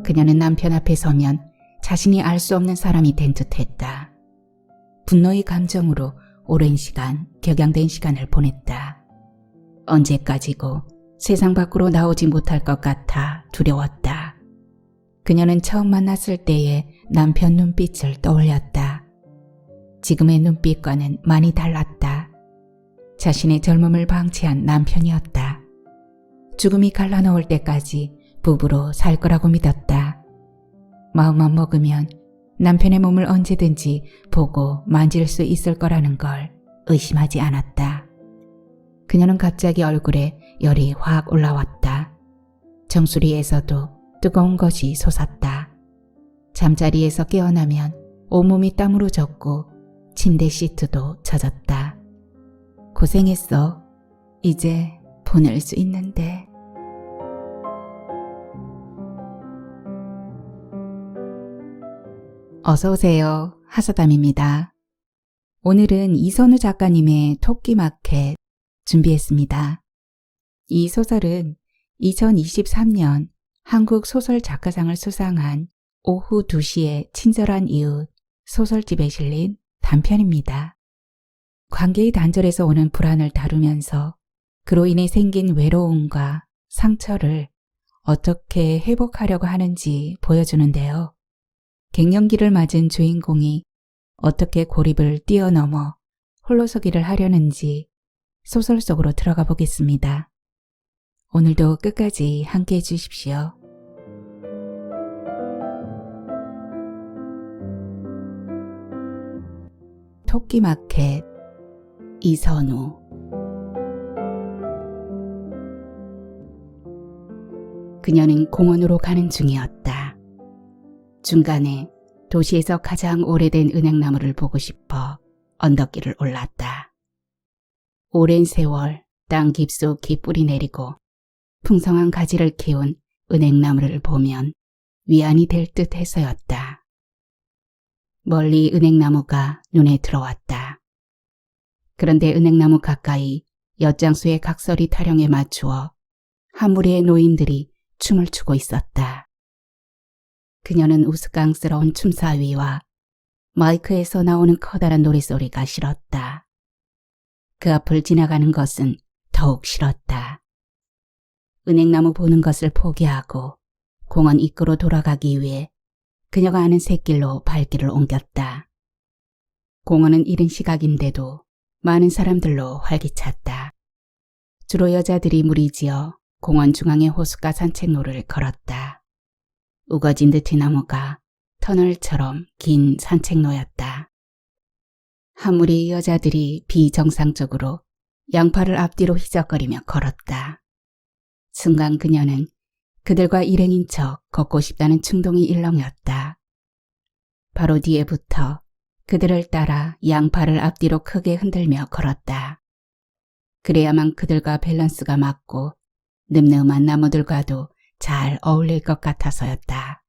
그녀는 남편 앞에 서면 자신이 알 수 없는 사람이 된 듯했다. 분노의 감정으로 오랜 시간, 격양된 시간을 보냈다. 언제까지고 세상 밖으로 나오지 못할 것 같아 두려웠다. 그녀는 처음 만났을 때의 남편 눈빛을 떠올렸다. 지금의 눈빛과는 많이 달랐다. 자신의 젊음을 방치한 남편이었다. 죽음이 갈라놓을 때까지 부부로 살 거라고 믿었다. 마음만 먹으면 남편의 몸을 언제든지 보고 만질 수 있을 거라는 걸 의심하지 않았다. 그녀는 갑자기 얼굴에 열이 확 올라왔다. 정수리에서도 뜨거운 것이 솟았다. 잠자리에서 깨어나면 온몸이 땀으로 젖고 침대 시트도 젖었다. 고생했어. 이제 보낼 수 있는데. 어서오세요. 하사담입니다. 오늘은 이선우 작가님의 토끼마켓 준비했습니다. 이 소설은 2023년 한국소설작가상을 수상한 오후 2시의 친절한 이웃 소설집에 실린 단편입니다. 관계의 단절에서 오는 불안을 다루면서 그로 인해 생긴 외로움과 상처를 어떻게 회복하려고 하는지 보여주는데요. 갱년기를 맞은 주인공이 어떻게 고립을 뛰어넘어 홀로서기를 하려는지 소설 속으로 들어가 보겠습니다. 오늘도 끝까지 함께해 주십시오. 토끼마켓 이선우. 그녀는 공원으로 가는 중이었다. 중간에 도시에서 가장 오래된 은행나무를 보고 싶어 언덕길을 올랐다. 오랜 세월 땅 깊숙이 뿌리 내리고 풍성한 가지를 키운 은행나무를 보면 위안이 될 듯 해서였다. 멀리 은행나무가 눈에 들어왔다. 그런데 은행나무 가까이 엿장수의 각설이 타령에 맞추어 한 무리의 노인들이 춤을 추고 있었다. 그녀는 우스꽝스러운 춤사위와 마이크에서 나오는 커다란 노랫소리가 싫었다. 그 앞을 지나가는 것은 더욱 싫었다. 은행나무 보는 것을 포기하고 공원 입구로 돌아가기 위해 그녀가 아는 샛길로 발길을 옮겼다. 공원은 이른 시각인데도 많은 사람들로 활기찼다. 주로 여자들이 무리지어 공원 중앙의 호숫가 산책로를 걸었다. 우거진 느티나무가 터널처럼 긴 산책로였다. 한 무리 여자들이 비정상적으로 양팔을 앞뒤로 휘적거리며 걸었다. 순간 그녀는 그들과 일행인 척 걷고 싶다는 충동이 일렁였다. 바로 뒤에 붙어 그들을 따라 양팔을 앞뒤로 크게 흔들며 걸었다. 그래야만 그들과 밸런스가 맞고 늠름한 나무들과도 잘 어울릴 것 같아서였다.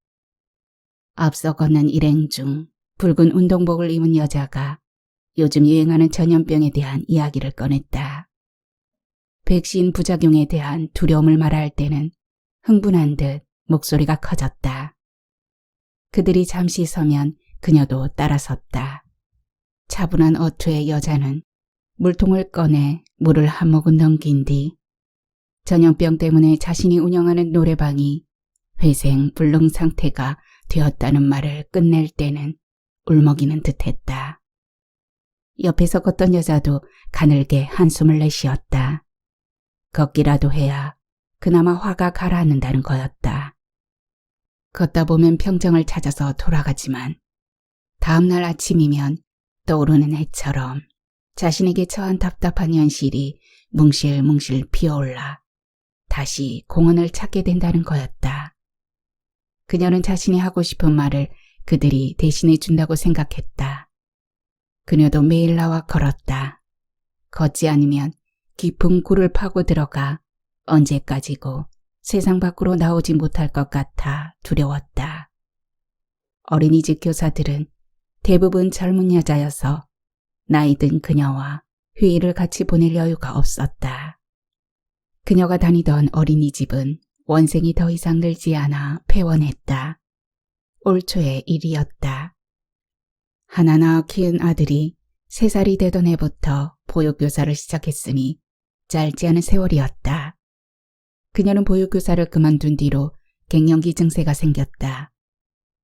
앞서 걷는 일행 중 붉은 운동복을 입은 여자가 요즘 유행하는 전염병에 대한 이야기를 꺼냈다. 백신 부작용에 대한 두려움을 말할 때는 흥분한 듯 목소리가 커졌다. 그들이 잠시 서면 그녀도 따라섰다. 차분한 어투의 여자는 물통을 꺼내 물을 한 모금 넘긴 뒤 전염병 때문에 자신이 운영하는 노래방이 회생불능 상태가 되었다는 말을 끝낼 때는 울먹이는 듯했다. 옆에서 걷던 여자도 가늘게 한숨을 내쉬었다. 걷기라도 해야 그나마 화가 가라앉는다는 거였다. 걷다 보면 평정을 찾아서 돌아가지만 다음날 아침이면 떠오르는 해처럼 자신에게 처한 답답한 현실이 뭉실뭉실 피어올라 다시 공원을 찾게 된다는 거였다. 그녀는 자신이 하고 싶은 말을 그들이 대신해 준다고 생각했다. 그녀도 매일 나와 걸었다. 걷지 않으면 깊은 굴을 파고 들어가 언제까지고 세상 밖으로 나오지 못할 것 같아 두려웠다. 어린이집 교사들은 대부분 젊은 여자여서 나이 든 그녀와 휴일을 같이 보낼 여유가 없었다. 그녀가 다니던 어린이집은 원생이 더 이상 늘지 않아 폐원했다. 올 초의 일이었다. 하나나 키운 아들이 3살이 되던 해부터 보육교사를 시작했으니 짧지 않은 세월이었다. 그녀는 보육교사를 그만둔 뒤로 갱년기 증세가 생겼다.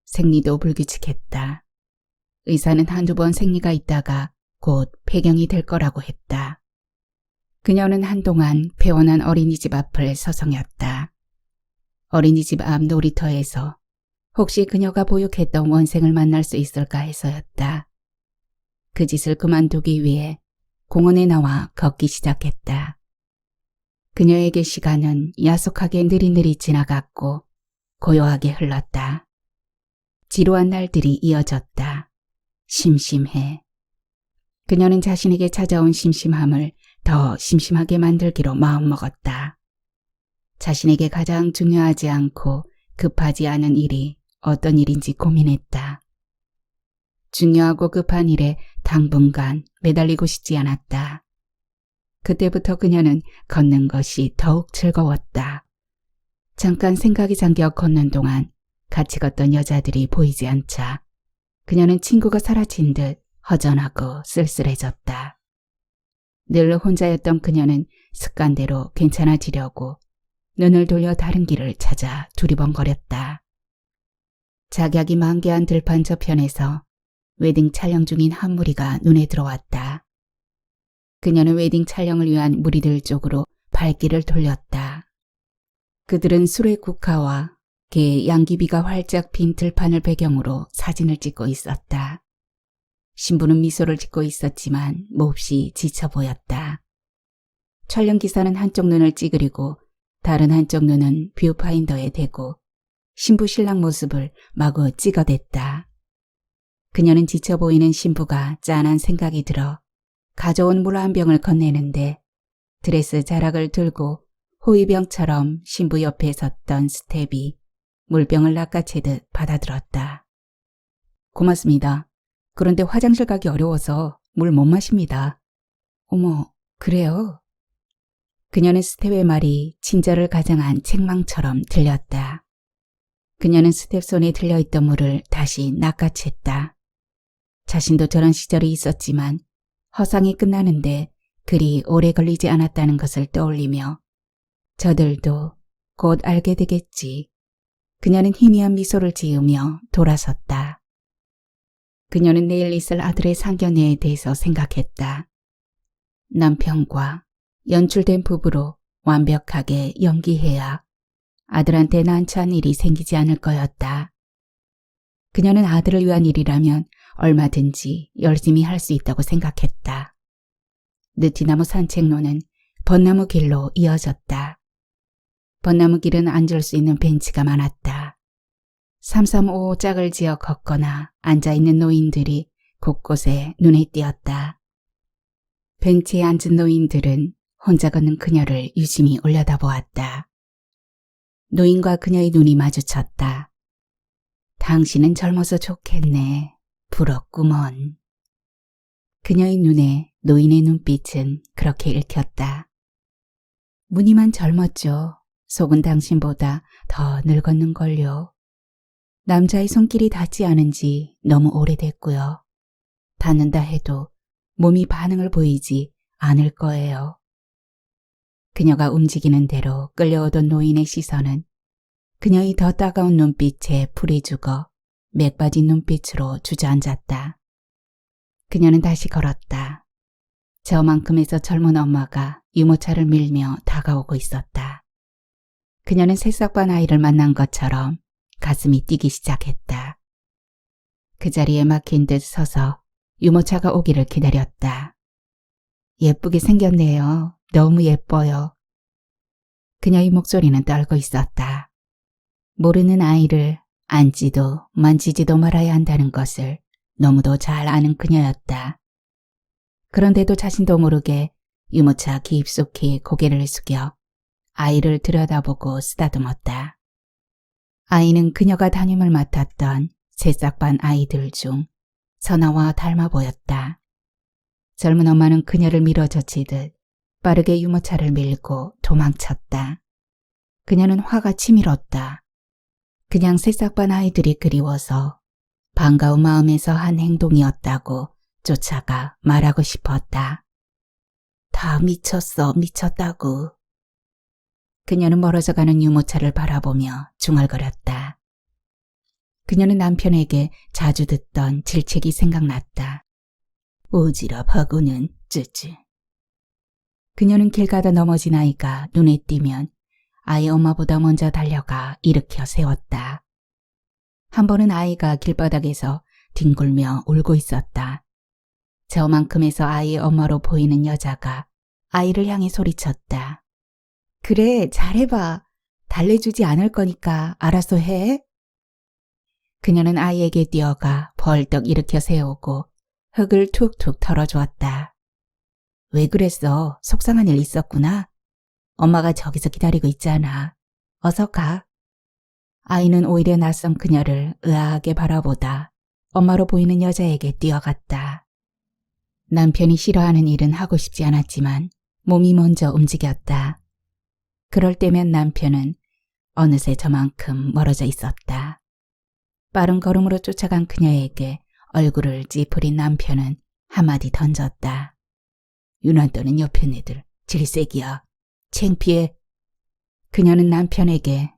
생리도 불규칙했다. 의사는 한두 번 생리가 있다가 곧 폐경이 될 거라고 했다. 그녀는 한동안 폐원한 어린이집 앞을 서성였다. 어린이집 앞 놀이터에서 혹시 그녀가 보육했던 원생을 만날 수 있을까 해서였다. 그 짓을 그만두기 위해 공원에 나와 걷기 시작했다. 그녀에게 시간은 야속하게 느릿느릿 지나갔고 고요하게 흘렀다. 지루한 날들이 이어졌다. 심심해. 그녀는 자신에게 찾아온 심심함을 더 심심하게 만들기로 마음먹었다. 자신에게 가장 중요하지 않고 급하지 않은 일이 어떤 일인지 고민했다. 중요하고 급한 일에 당분간 매달리고 싶지 않았다. 그때부터 그녀는 걷는 것이 더욱 즐거웠다. 잠깐 생각이 잠겨 걷는 동안 같이 걷던 여자들이 보이지 않자 그녀는 친구가 사라진 듯 허전하고 쓸쓸해졌다. 늘 혼자였던 그녀는 습관대로 괜찮아지려고 눈을 돌려 다른 길을 찾아 두리번거렸다. 작약이 만개한 들판 저편에서 웨딩 촬영 중인 한 무리가 눈에 들어왔다. 그녀는 웨딩 촬영을 위한 무리들 쪽으로 발길을 돌렸다. 그들은 술의 국화와 개의 양귀비가 활짝 핀 들판을 배경으로 사진을 찍고 있었다. 신부는 미소를 짓고 있었지만 몹시 지쳐 보였다. 촬영 기사는 한쪽 눈을 찌그리고 다른 한쪽 눈은 뷰파인더에 대고 신부 신랑 모습을 마구 찍어댔다. 그녀는 지쳐 보이는 신부가 짠한 생각이 들어 가져온 물 한 병을 건네는데 드레스 자락을 들고 호위병처럼 신부 옆에 섰던 스텝이 물병을 낚아채듯 받아들었다. 고맙습니다. 그런데 화장실 가기 어려워서 물 못 마십니다. 어머, 그래요? 그녀는 스텝의 말이 친절을 가장한 책망처럼 들렸다. 그녀는 스텝 손에 들려있던 물을 다시 낚아챘다. 자신도 저런 시절이 있었지만 허상이 끝나는데 그리 오래 걸리지 않았다는 것을 떠올리며 저들도 곧 알게 되겠지. 그녀는 희미한 미소를 지으며 돌아섰다. 그녀는 내일 있을 아들의 상견례에 대해서 생각했다. 남편과 연출된 부부로 완벽하게 연기해야 아들한테 난처한 일이 생기지 않을 거였다. 그녀는 아들을 위한 일이라면 얼마든지 열심히 할 수 있다고 생각했다. 느티나무 산책로는 벚나무 길로 이어졌다. 벚나무 길은 앉을 수 있는 벤치가 많았다. 335 짝을 지어 걷거나 앉아있는 노인들이 곳곳에 눈에 띄었다. 벤치에 앉은 노인들은 혼자 걷는 그녀를 유심히 올려다보았다. 노인과 그녀의 눈이 마주쳤다. 당신은 젊어서 좋겠네. 부럽구먼. 그녀의 눈에 노인의 눈빛은 그렇게 읽혔다. 무늬만 젊었죠. 속은 당신보다 더 늙었는걸요. 남자의 손길이 닿지 않은 지 너무 오래됐고요. 닿는다 해도 몸이 반응을 보이지 않을 거예요. 그녀가 움직이는 대로 끌려오던 노인의 시선은 그녀의 더 따가운 눈빛에 풀이 죽어 맥 빠진 눈빛으로 주저앉았다. 그녀는 다시 걸었다. 저만큼에서 젊은 엄마가 유모차를 밀며 다가오고 있었다. 그녀는 새싹반 아이를 만난 것처럼 가슴이 뛰기 시작했다. 그 자리에 막힌 듯 서서 유모차가 오기를 기다렸다. 예쁘게 생겼네요. 너무 예뻐요. 그녀의 목소리는 떨고 있었다. 모르는 아이를 앉지도 만지지도 말아야 한다는 것을 너무도 잘 아는 그녀였다. 그런데도 자신도 모르게 유모차 깊숙이 고개를 숙여 아이를 들여다보고 쓰다듬었다. 아이는 그녀가 담임을 맡았던 새싹반 아이들 중 선아와 닮아 보였다. 젊은 엄마는 그녀를 밀어젖히듯 빠르게 유모차를 밀고 도망쳤다. 그녀는 화가 치밀었다. 그냥 새싹반 아이들이 그리워서 반가운 마음에서 한 행동이었다고 쫓아가 말하고 싶었다. 다 미쳤어, 미쳤다고. 그녀는 멀어져가는 유모차를 바라보며 중얼거렸다. 그녀는 남편에게 자주 듣던 질책이 생각났다. 오지랖하고는 쯔쯔. 그녀는 길 가다 넘어진 아이가 눈에 띄면 아이 엄마보다 먼저 달려가 일으켜 세웠다. 한 번은 아이가 길바닥에서 뒹굴며 울고 있었다. 저만큼에서 아이의 엄마로 보이는 여자가 아이를 향해 소리쳤다. 그래, 잘해봐. 달래주지 않을 거니까 알아서 해. 그녀는 아이에게 뛰어가 벌떡 일으켜 세우고 흙을 툭툭 털어주었다. 왜 그랬어? 속상한 일 있었구나. 엄마가 저기서 기다리고 있잖아. 어서 가. 아이는 오히려 낯선 그녀를 의아하게 바라보다 엄마로 보이는 여자에게 뛰어갔다. 남편이 싫어하는 일은 하고 싶지 않았지만 몸이 먼저 움직였다. 그럴 때면 남편은 어느새 저만큼 멀어져 있었다. 빠른 걸음으로 쫓아간 그녀에게 얼굴을 찌푸린 남편은 한마디 던졌다. 유난 떠는 옆에 애들 질색이야. 창피해. 그녀는 남편에게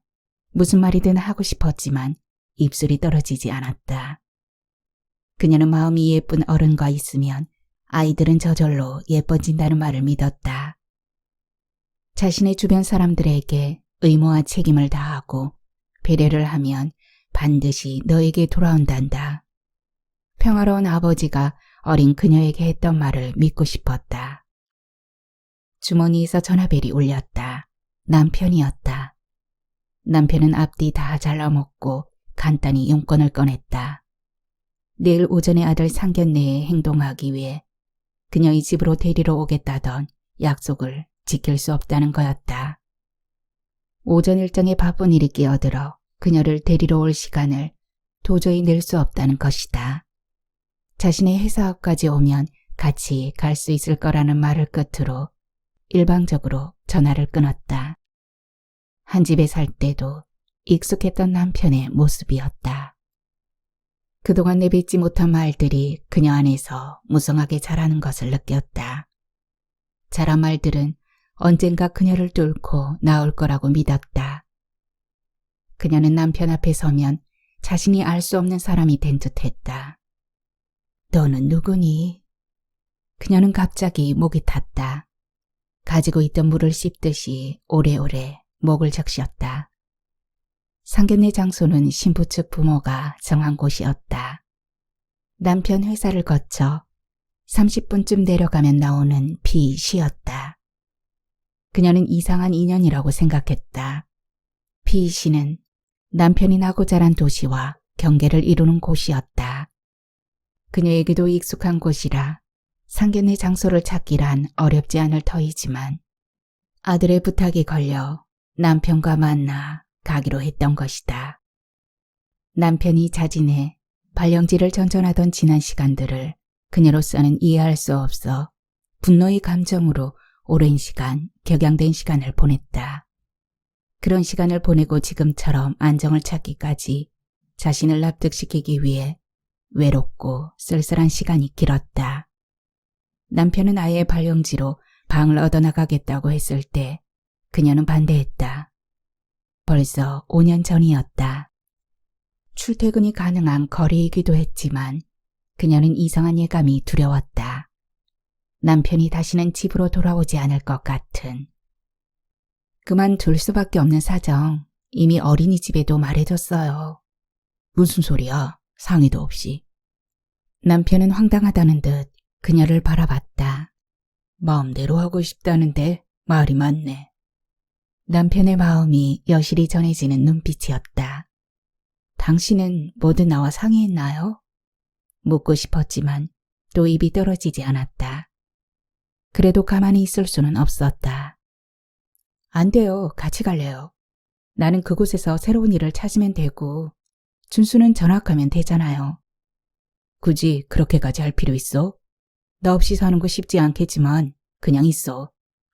무슨 말이든 하고 싶었지만 입술이 떨어지지 않았다. 그녀는 마음이 예쁜 어른과 있으면 아이들은 저절로 예뻐진다는 말을 믿었다. 자신의 주변 사람들에게 의무와 책임을 다하고 배려를 하면 반드시 너에게 돌아온단다. 평화로운 아버지가 어린 그녀에게 했던 말을 믿고 싶었다. 주머니에서 전화벨이 울렸다. 남편이었다. 남편은 앞뒤 다 잘라먹고 간단히 용건을 꺼냈다. 내일 오전에 아들 상견례에 행동하기 위해 그녀의 집으로 데리러 오겠다던 약속을 지킬 수 없다는 거였다. 오전 일정에 바쁜 일이 끼어들어 그녀를 데리러 올 시간을 도저히 낼 수 없다는 것이다. 자신의 회사 앞까지 오면 같이 갈 수 있을 거라는 말을 끝으로 일방적으로 전화를 끊었다. 한 집에 살 때도 익숙했던 남편의 모습이었다. 그동안 내뱉지 못한 말들이 그녀 안에서 무성하게 자라는 것을 느꼈다. 자란 말들은 언젠가 그녀를 뚫고 나올 거라고 믿었다. 그녀는 남편 앞에 서면 자신이 알 수 없는 사람이 된 듯했다. 너는 누구니? 그녀는 갑자기 목이 탔다. 가지고 있던 물을 씹듯이 오래오래 목을 적셨다. 상견례 장소는 신부 측 부모가 정한 곳이었다. 남편 회사를 거쳐 30분쯤 내려가면 나오는 B시였다. 그녀는 이상한 인연이라고 생각했다. B시는 남편이 나고 자란 도시와 경계를 이루는 곳이었다. 그녀에게도 익숙한 곳이라 상견례 장소를 찾기란 어렵지 않을 터이지만 아들의 부탁이 걸려 남편과 만나 가기로 했던 것이다. 남편이 자진해 발령지를 전전하던 지난 시간들을 그녀로서는 이해할 수 없어 분노의 감정으로 오랜 시간 격양된 시간을 보냈다. 그런 시간을 보내고 지금처럼 안정을 찾기까지 자신을 납득시키기 위해 외롭고 쓸쓸한 시간이 길었다. 남편은 아이의 발령지로 방을 얻어나가겠다고 했을 때 그녀는 반대했다. 벌써 5년 전이었다. 출퇴근이 가능한 거리이기도 했지만 그녀는 이상한 예감이 두려웠다. 남편이 다시는 집으로 돌아오지 않을 것 같은. 그만둘 수밖에 없는 사정 이미 어린이집에도 말해줬어요. 무슨 소리야? 상의도 없이. 남편은 황당하다는 듯 그녀를 바라봤다. 마음대로 하고 싶다는데 말이 많네. 남편의 마음이 여실히 전해지는 눈빛이었다. 당신은 뭐든 나와 상의했나요? 묻고 싶었지만 또 입이 떨어지지 않았다. 그래도 가만히 있을 수는 없었다. 안 돼요. 같이 갈래요. 나는 그곳에서 새로운 일을 찾으면 되고 준수는 전학하면 되잖아요. 굳이 그렇게까지 할 필요 있어? 나 없이 사는 거 쉽지 않겠지만 그냥 있어.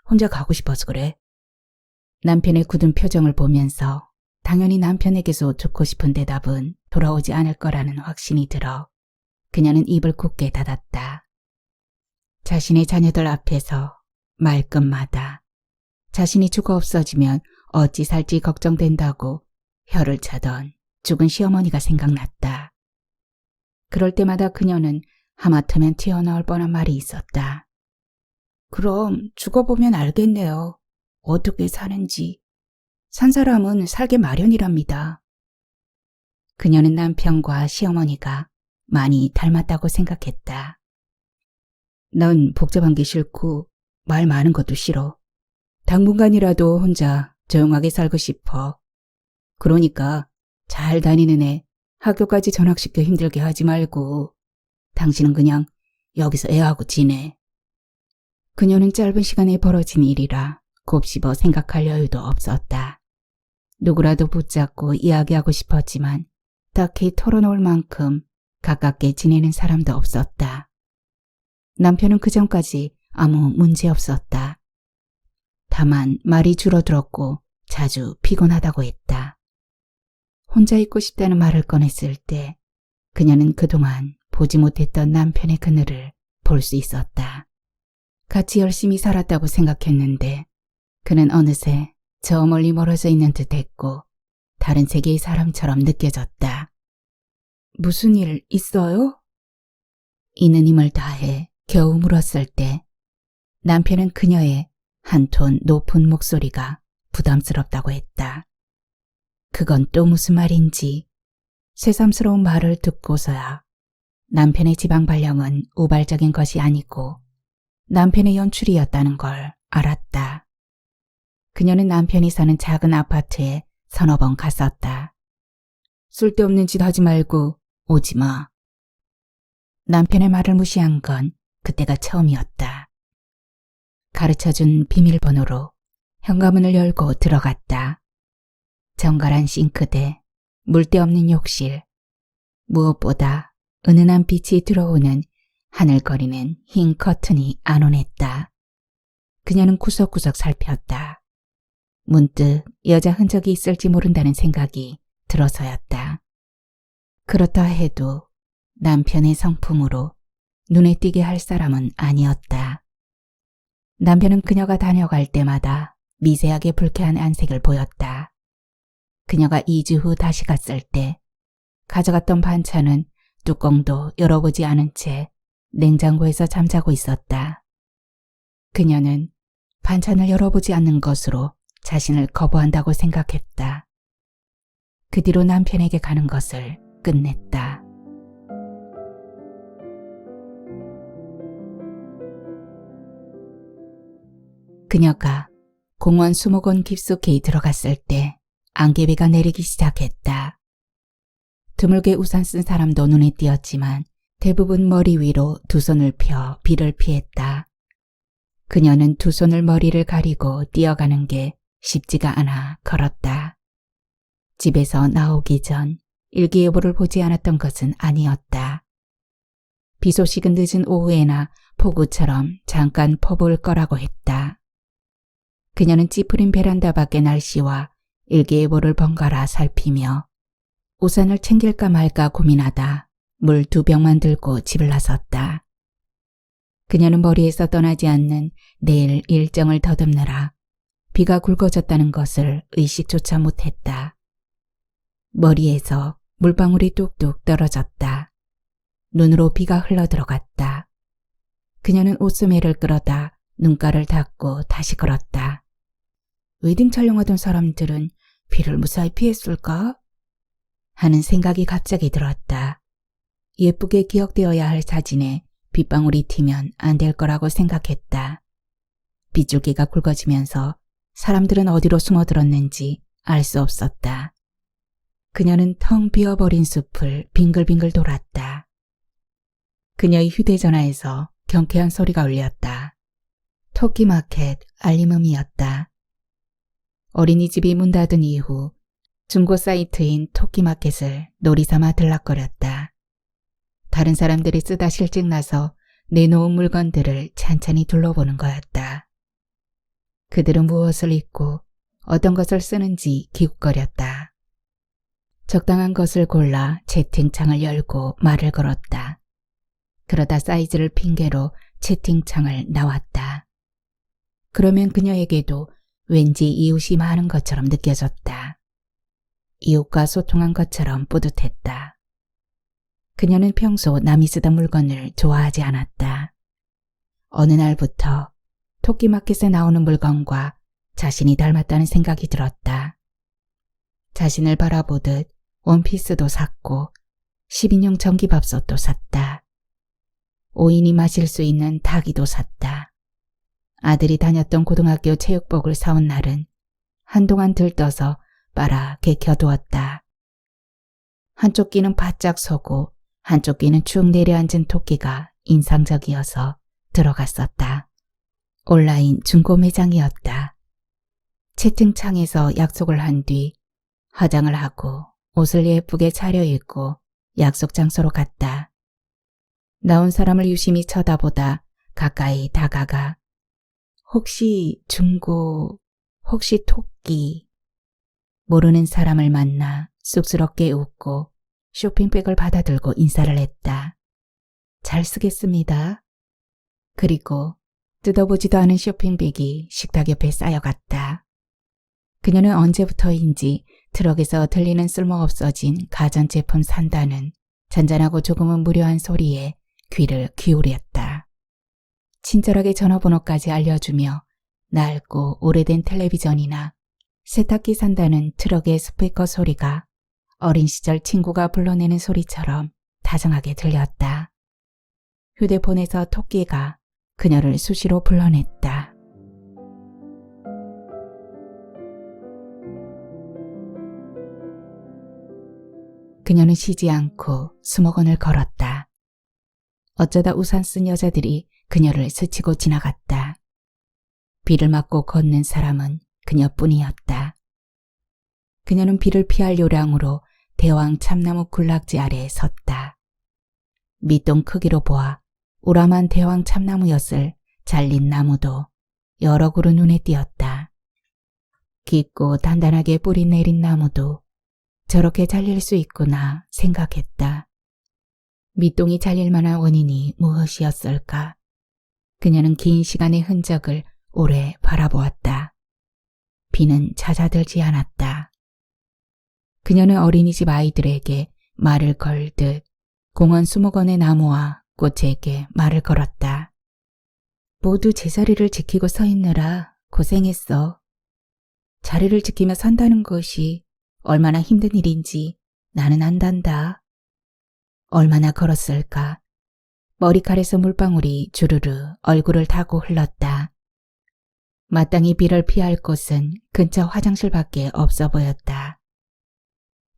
혼자 가고 싶어서 그래. 남편의 굳은 표정을 보면서 당연히 남편에게서 듣고 싶은 대답은 돌아오지 않을 거라는 확신이 들어 그녀는 입을 굳게 닫았다. 자신의 자녀들 앞에서 말끝마다 자신이 죽어 없어지면 어찌 살지 걱정된다고 혀를 차던 죽은 시어머니가 생각났다. 그럴 때마다 그녀는 하마터면 튀어나올 뻔한 말이 있었다. 그럼 죽어보면 알겠네요. 어떻게 사는지. 산 사람은 살게 마련이랍니다. 그녀는 남편과 시어머니가 많이 닮았다고 생각했다. 넌 복잡한 게 싫고 말 많은 것도 싫어. 당분간이라도 혼자 조용하게 살고 싶어. 그러니까 잘 다니는 애 학교까지 전학시켜 힘들게 하지 말고 당신은 그냥 여기서 애하고 지내. 그녀는 짧은 시간에 벌어진 일이라 곱씹어 생각할 여유도 없었다. 누구라도 붙잡고 이야기하고 싶었지만 딱히 털어놓을 만큼 가깝게 지내는 사람도 없었다. 남편은 그전까지 아무 문제 없었다. 다만 말이 줄어들었고 자주 피곤하다고 했다. 혼자 있고 싶다는 말을 꺼냈을 때 그녀는 그동안 보지 못했던 남편의 그늘을 볼 수 있었다. 같이 열심히 살았다고 생각했는데 그는 어느새 저 멀리 멀어져 있는 듯했고 다른 세계의 사람처럼 느껴졌다. 무슨 일 있어요? 있는 힘을 다해 겨우 물었을 때 남편은 그녀의 한 톤 높은 목소리가 부담스럽다고 했다. 그건 또 무슨 말인지 새삼스러운 말을 듣고서야 남편의 지방 발령은 우발적인 것이 아니고 남편의 연출이었다는 걸 알았다. 그녀는 남편이 사는 작은 아파트에 서너 번 갔었다. 쓸데없는 짓 하지 말고 오지 마. 남편의 말을 무시한 건 그때가 처음이었다. 가르쳐준 비밀번호로 현관문을 열고 들어갔다. 정갈한 싱크대, 물때 없는 욕실, 무엇보다 은은한 빛이 들어오는 하늘거리는 흰 커튼이 안온했다. 그녀는 구석구석 살폈다. 문득 여자 흔적이 있을지 모른다는 생각이 들어서였다. 그렇다 해도 남편의 성품으로 눈에 띄게 할 사람은 아니었다. 남편은 그녀가 다녀갈 때마다 미세하게 불쾌한 안색을 보였다. 그녀가 2주 후 다시 갔을 때 가져갔던 반찬은 뚜껑도 열어보지 않은 채 냉장고에서 잠자고 있었다. 그녀는 반찬을 열어보지 않는 것으로 자신을 거부한다고 생각했다. 그 뒤로 남편에게 가는 것을 끝냈다. 그녀가 공원 수목원 깊숙이 들어갔을 때 안개비가 내리기 시작했다. 드물게 우산 쓴 사람도 눈에 띄었지만 대부분 머리 위로 두 손을 펴 비를 피했다. 그녀는 두 손을 머리를 가리고 뛰어가는 게 쉽지가 않아 걸었다. 집에서 나오기 전 일기예보를 보지 않았던 것은 아니었다. 비 소식은 늦은 오후에나 폭우처럼 잠깐 퍼부을 거라고 했다. 그녀는 찌푸린 베란다 밖의 날씨와 일기예보를 번갈아 살피며 우산을 챙길까 말까 고민하다 물 2병만 들고 집을 나섰다. 그녀는 머리에서 떠나지 않는 내일 일정을 더듬느라 비가 굵어졌다는 것을 의식조차 못했다. 머리에서 물방울이 뚝뚝 떨어졌다. 눈으로 비가 흘러들어갔다. 그녀는 옷소매를 끌어다 눈가를 닦고 다시 걸었다. 웨딩 촬영하던 사람들은 비를 무사히 피했을까? 하는 생각이 갑자기 들었다. 예쁘게 기억되어야 할 사진에 빗방울이 튀면 안 될 거라고 생각했다. 빗줄기가 굵어지면서 사람들은 어디로 숨어들었는지 알 수 없었다. 그녀는 텅 비어버린 숲을 빙글빙글 돌았다. 그녀의 휴대전화에서 경쾌한 소리가 울렸다. 토끼마켓 알림음이었다. 어린이집이 문 닫은 이후 중고 사이트인 토끼마켓을 놀이삼아 들락거렸다. 다른 사람들이 쓰다 실증나서 내놓은 물건들을 찬찬히 둘러보는 거였다. 그들은 무엇을 입고 어떤 것을 쓰는지 기웃거렸다. 적당한 것을 골라 채팅창을 열고 말을 걸었다. 그러다 사이즈를 핑계로 채팅창을 나왔다. 그러면 그녀에게도 왠지 이웃이 많은 것처럼 느껴졌다. 이웃과 소통한 것처럼 뿌듯했다. 그녀는 평소 남이 쓰던 물건을 좋아하지 않았다. 어느 날부터 토끼마켓에 나오는 물건과 자신이 닮았다는 생각이 들었다. 자신을 바라보듯 원피스도 샀고 10인용 전기밥솥도 샀다. 5인이 마실 수 있는 타기도 샀다. 아들이 다녔던 고등학교 체육복을 사온 날은 한동안 들떠서 빨아 개켜두었다. 한쪽 귀는 바짝 서고 한쪽 귀는 쭉 내려앉은 토끼가 인상적이어서 들어갔었다. 온라인 중고 매장이었다. 채팅창에서 약속을 한 뒤 화장을 하고 옷을 예쁘게 차려입고 약속 장소로 갔다. 나온 사람을 유심히 쳐다보다 가까이 다가가 혹시 중고, 혹시 토끼. 모르는 사람을 만나 쑥스럽게 웃고 쇼핑백을 받아들고 인사를 했다. 잘 쓰겠습니다. 그리고 뜯어보지도 않은 쇼핑백이 식탁 옆에 쌓여갔다. 그녀는 언제부터인지 트럭에서 들리는 쓸모없어진 가전제품 산다는 잔잔하고 조금은 무료한 소리에 귀를 기울였다. 친절하게 전화번호까지 알려주며 낡고 오래된 텔레비전이나 세탁기 산다는 트럭의 스피커 소리가 어린 시절 친구가 불러내는 소리처럼 다정하게 들렸다. 휴대폰에서 토끼가 그녀를 수시로 불러냈다. 그녀는 쉬지 않고 수목원을 걸었다. 어쩌다 우산 쓴 여자들이 그녀를 스치고 지나갔다. 비를 맞고 걷는 사람은 그녀뿐이었다. 그녀는 비를 피할 요량으로 대왕 참나무 군락지 아래에 섰다. 밑동 크기로 보아 우람한 대왕 참나무였을 잘린 나무도 여러 그루 눈에 띄었다. 깊고 단단하게 뿌리 내린 나무도 저렇게 잘릴 수 있구나 생각했다. 밑동이 잘릴 만한 원인이 무엇이었을까? 그녀는 긴 시간의 흔적을 오래 바라보았다. 비는 잦아들지 않았다. 그녀는 어린이집 아이들에게 말을 걸듯 공원 수목원의 나무와 꽃에게 말을 걸었다. 모두 제자리를 지키고 서 있느라 고생했어. 자리를 지키며 산다는 것이 얼마나 힘든 일인지 나는 안단다. 얼마나 걸었을까. 머리칼에서 물방울이 주르르 얼굴을 타고 흘렀다. 마땅히 비를 피할 곳은 근처 화장실밖에 없어 보였다.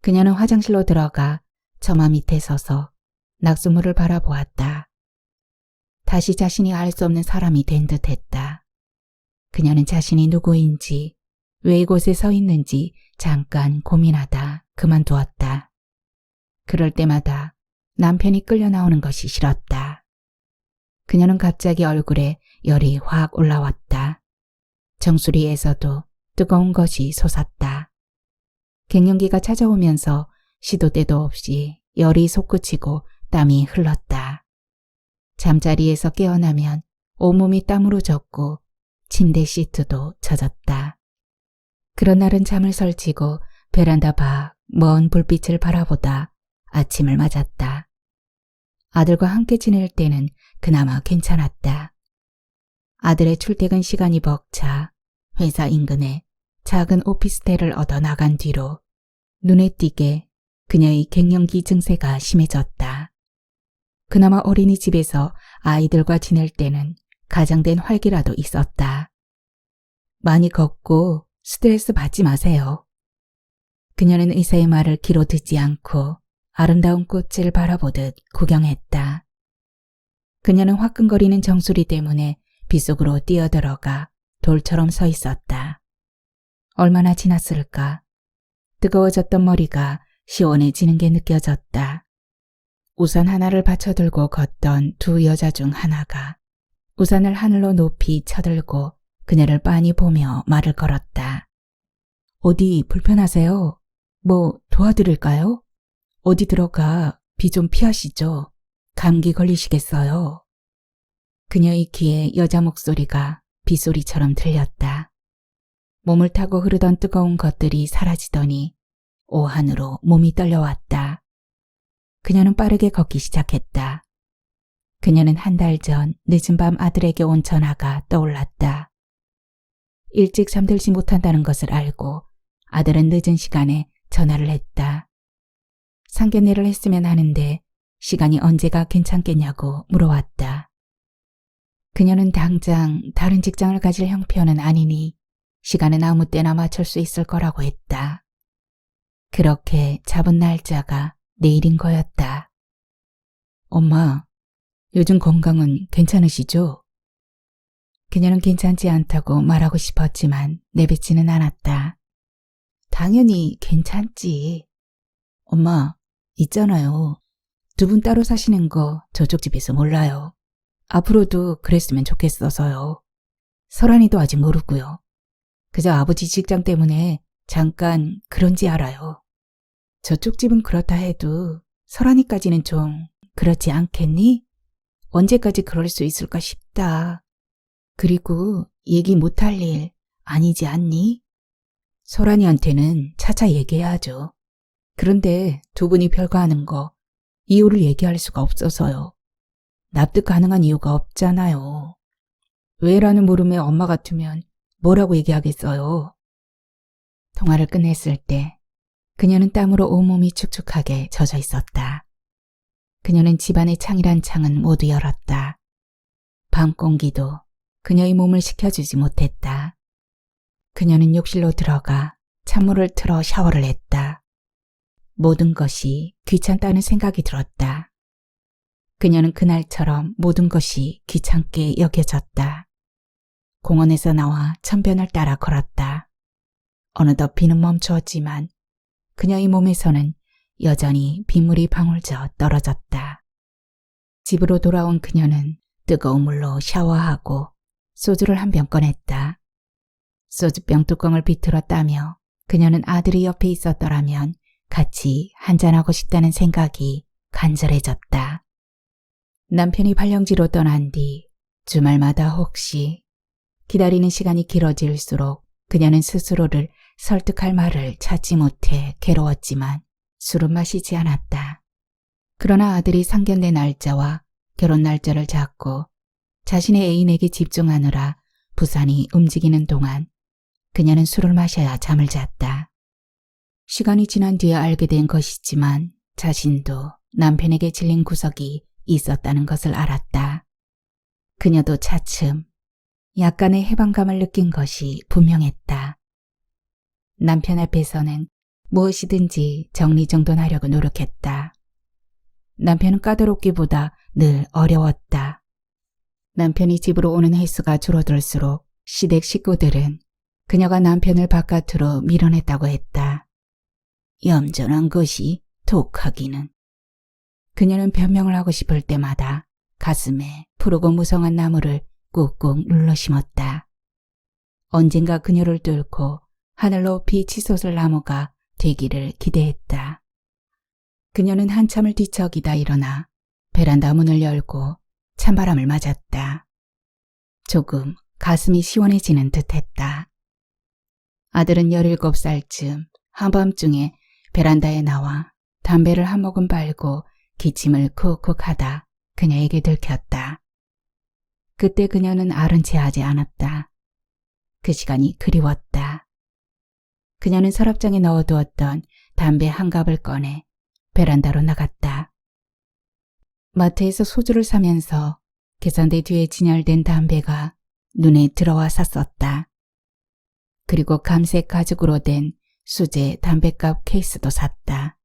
그녀는 화장실로 들어가 처마 밑에 서서 낙수물을 바라보았다. 다시 자신이 알 수 없는 사람이 된 듯했다. 그녀는 자신이 누구인지 왜 이곳에 서 있는지 잠깐 고민하다 그만두었다. 그럴 때마다 남편이 끌려 나오는 것이 싫었다. 그녀는 갑자기 얼굴에 열이 확 올라왔다. 정수리에서도 뜨거운 것이 솟았다. 갱년기가 찾아오면서 시도 때도 없이 열이 솟구치고 땀이 흘렀다. 잠자리에서 깨어나면 온몸이 땀으로 젖고 침대 시트도 젖었다. 그런 날은 잠을 설치고 베란다 밖 먼 불빛을 바라보다 아침을 맞았다. 아들과 함께 지낼 때는 그나마 괜찮았다. 아들의 출퇴근 시간이 벅차 회사 인근에 작은 오피스텔을 얻어 나간 뒤로 눈에 띄게 그녀의 갱년기 증세가 심해졌다. 그나마 어린이집에서 아이들과 지낼 때는 가장된 활기라도 있었다. 많이 걷고 스트레스 받지 마세요. 그녀는 의사의 말을 귀로 듣지 않고 아름다운 꽃을 바라보듯 구경했다. 그녀는 화끈거리는 정수리 때문에 빗속으로 뛰어들어가 돌처럼 서 있었다. 얼마나 지났을까? 뜨거워졌던 머리가 시원해지는 게 느껴졌다. 우산 하나를 받쳐들고 걷던 두 여자 중 하나가 우산을 하늘로 높이 쳐들고 그녀를 빤히 보며 말을 걸었다. 어디 불편하세요? 뭐 도와드릴까요? 어디 들어가 비 좀 피하시죠. 감기 걸리시겠어요. 그녀의 귀에 여자 목소리가 빗소리처럼 들렸다. 몸을 타고 흐르던 뜨거운 것들이 사라지더니 오한으로 몸이 떨려왔다. 그녀는 빠르게 걷기 시작했다. 그녀는 한 달 전 늦은 밤 아들에게 온 전화가 떠올랐다. 일찍 잠들지 못한다는 것을 알고 아들은 늦은 시간에 전화를 했다. 상견례를 했으면 하는데 시간이 언제가 괜찮겠냐고 물어왔다. 그녀는 당장 다른 직장을 가질 형편은 아니니 시간은 아무 때나 맞출 수 있을 거라고 했다. 그렇게 잡은 날짜가 내일인 거였다. 엄마, 요즘 건강은 괜찮으시죠? 그녀는 괜찮지 않다고 말하고 싶었지만 내뱉지는 않았다. 당연히 괜찮지. 엄마, 있잖아요. 두 분 따로 사시는 거 저쪽 집에서 몰라요. 앞으로도 그랬으면 좋겠어서요. 설한이도 아직 모르고요. 그저 아버지 직장 때문에 잠깐 그런지 알아요. 저쪽 집은 그렇다 해도 설한이까지는 좀 그렇지 않겠니? 언제까지 그럴 수 있을까 싶다. 그리고 얘기 못할 일 아니지 않니? 설한이한테는 차차 얘기해야죠. 그런데 두 분이 별거하는 거 이유를 얘기할 수가 없어서요. 납득 가능한 이유가 없잖아요. 왜라는 물음에 엄마 같으면 뭐라고 얘기하겠어요? 통화를 끝냈을 때 그녀는 땀으로 온몸이 축축하게 젖어 있었다. 그녀는 집안의 창이란 창은 모두 열었다. 밤 공기도 그녀의 몸을 식혀주지 못했다. 그녀는 욕실로 들어가 찬물을 틀어 샤워를 했다. 모든 것이 귀찮다는 생각이 들었다. 그녀는 그날처럼 모든 것이 귀찮게 여겨졌다. 공원에서 나와 천변을 따라 걸었다. 어느덧 비는 멈추었지만 그녀의 몸에서는 여전히 빗물이 방울져 떨어졌다. 집으로 돌아온 그녀는 뜨거운 물로 샤워하고 소주를 한 병 꺼냈다. 소주병 뚜껑을 비틀어 따며 그녀는 아들이 옆에 있었더라면 같이 한잔하고 싶다는 생각이 간절해졌다. 남편이 발령지로 떠난 뒤 주말마다 혹시 기다리는 시간이 길어질수록 그녀는 스스로를 설득할 말을 찾지 못해 괴로웠지만 술은 마시지 않았다. 그러나 아들이 상견례 날짜와 결혼 날짜를 잡고 자신의 애인에게 집중하느라 부산이 움직이는 동안 그녀는 술을 마셔야 잠을 잤다. 시간이 지난 뒤에 알게 된 것이지만 자신도 남편에게 질린 구석이 있었다는 것을 알았다. 그녀도 차츰 약간의 해방감을 느낀 것이 분명했다. 남편 앞에서는 무엇이든지 정리정돈하려고 노력했다. 남편은 까다롭기보다 늘 어려웠다. 남편이 집으로 오는 횟수가 줄어들수록 시댁 식구들은 그녀가 남편을 바깥으로 밀어냈다고 했다. 얌전한 것이 독하기는. 그녀는 변명을 하고 싶을 때마다 가슴에 푸르고 무성한 나무를 꾹꾹 눌러 심었다. 언젠가 그녀를 뚫고 하늘로 빛이 솟을 나무가 되기를 기대했다. 그녀는 한참을 뒤척이다 일어나 베란다 문을 열고 찬바람을 맞았다. 조금 가슴이 시원해지는 듯했다. 아들은 17살쯤 한밤중에 베란다에 나와 담배를 한 모금 빨고 기침을 쿡쿡 하다 그녀에게 들켰다. 그때 그녀는 아른 채 하지 않았다. 그 시간이 그리웠다. 그녀는 서랍장에 넣어두었던 담배 한 갑을 꺼내 베란다로 나갔다. 마트에서 소주를 사면서 계산대 뒤에 진열된 담배가 눈에 들어와 샀었다. 그리고 감색 가죽으로 된 수제 담뱃갑 케이스도 샀다.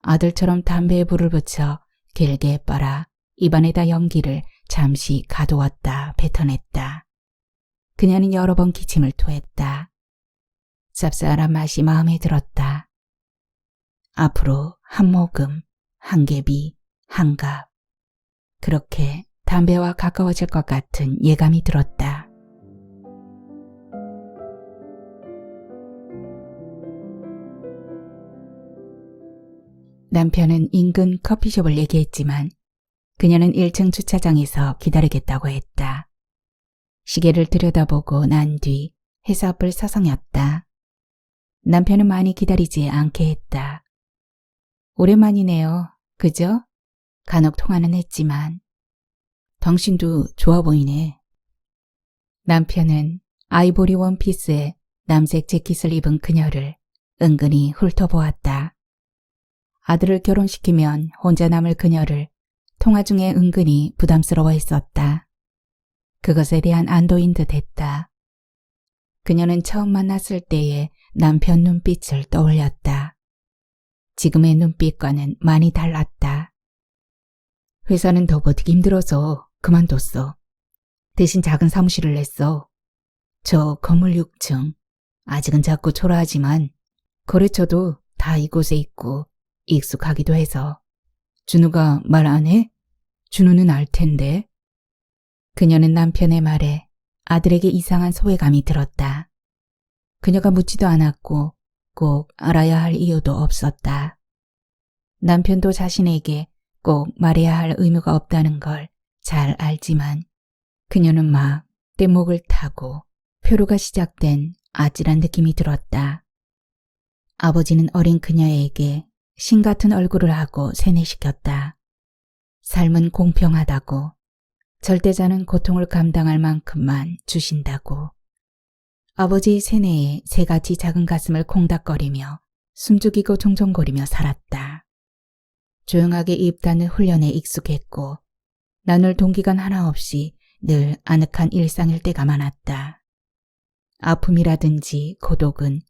아들처럼 담배에 불을 붙여 길게 빨아 입안에다 연기를 잠시 가두었다 뱉어냈다. 그녀는 여러 번 기침을 토했다. 쌉쌀한 맛이 마음에 들었다. 앞으로 한 모금, 한 개비, 한 갑. 그렇게 담배와 가까워질 것 같은 예감이 들었다. 남편은 인근 커피숍을 얘기했지만 그녀는 1층 주차장에서 기다리겠다고 했다. 시계를 들여다보고 난 뒤 회사 앞을 서성였다. 남편은 많이 기다리지 않게 했다. 오랜만이네요. 그죠? 간혹 통화는 했지만. 당신도 좋아 보이네. 남편은 아이보리 원피스에 남색 재킷을 입은 그녀를 은근히 훑어보았다. 아들을 결혼시키면 혼자 남을 그녀를 통화 중에 은근히 부담스러워했었다. 그것에 대한 안도인 듯 했다. 그녀는 처음 만났을 때의 남편 눈빛을 떠올렸다. 지금의 눈빛과는 많이 달랐다. 회사는 더 버티기 힘들어서 그만뒀어. 대신 작은 사무실을 냈어. 저 건물 6층. 아직은 작고 초라하지만 거래처도 다 이곳에 있고 익숙하기도 해서. 준우가 말 안 해? 준우는 알 텐데. 그녀는 남편의 말에 아들에게 이상한 소외감이 들었다. 그녀가 묻지도 않았고 꼭 알아야 할 이유도 없었다. 남편도 자신에게 꼭 말해야 할 의무가 없다는 걸 잘 알지만 그녀는 막 뗏목을 타고 표류가 시작된 아찔한 느낌이 들었다. 아버지는 어린 그녀에게 신 같은 얼굴을 하고 세뇌시켰다. 삶은 공평하다고, 절대자는 고통을 감당할 만큼만 주신다고. 아버지의 세뇌에 새같이 작은 가슴을 콩닥거리며 숨죽이고 종종거리며 살았다. 조용하게 입 닫는 훈련에 익숙했고 나눌 동기간 하나 없이 늘 아늑한 일상일 때가 많았다. 아픔이라든지 고독은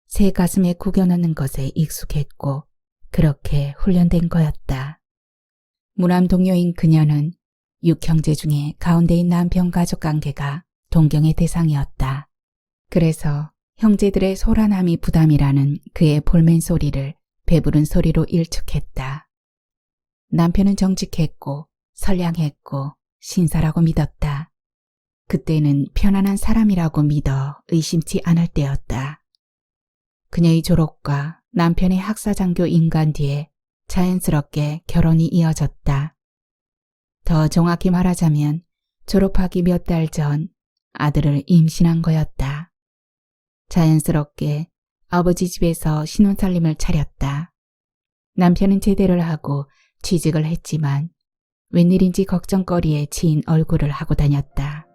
새 가슴에 구겨넣는 것에 익숙했고 그렇게 훈련된 거였다. 무남 동료인 그녀는 6형제 중에 가운데인 남편 가족 관계가 동경의 대상이었다. 그래서 형제들의 소란함이 부담이라는 그의 볼멘 소리를 배부른 소리로 일축했다. 남편은 정직했고 선량했고 신사라고 믿었다. 그때는 편안한 사람이라고 믿어 의심치 않을 때였다. 그녀의 졸업과 남편의 학사장교 인간 뒤에 자연스럽게 결혼이 이어졌다. 더 정확히 말하자면 졸업하기 몇 달 전 아들을 임신한 거였다. 자연스럽게 아버지 집에서 신혼살림을 차렸다. 남편은 제대를 하고 취직을 했지만 웬일인지 걱정거리에 지인 얼굴을 하고 다녔다.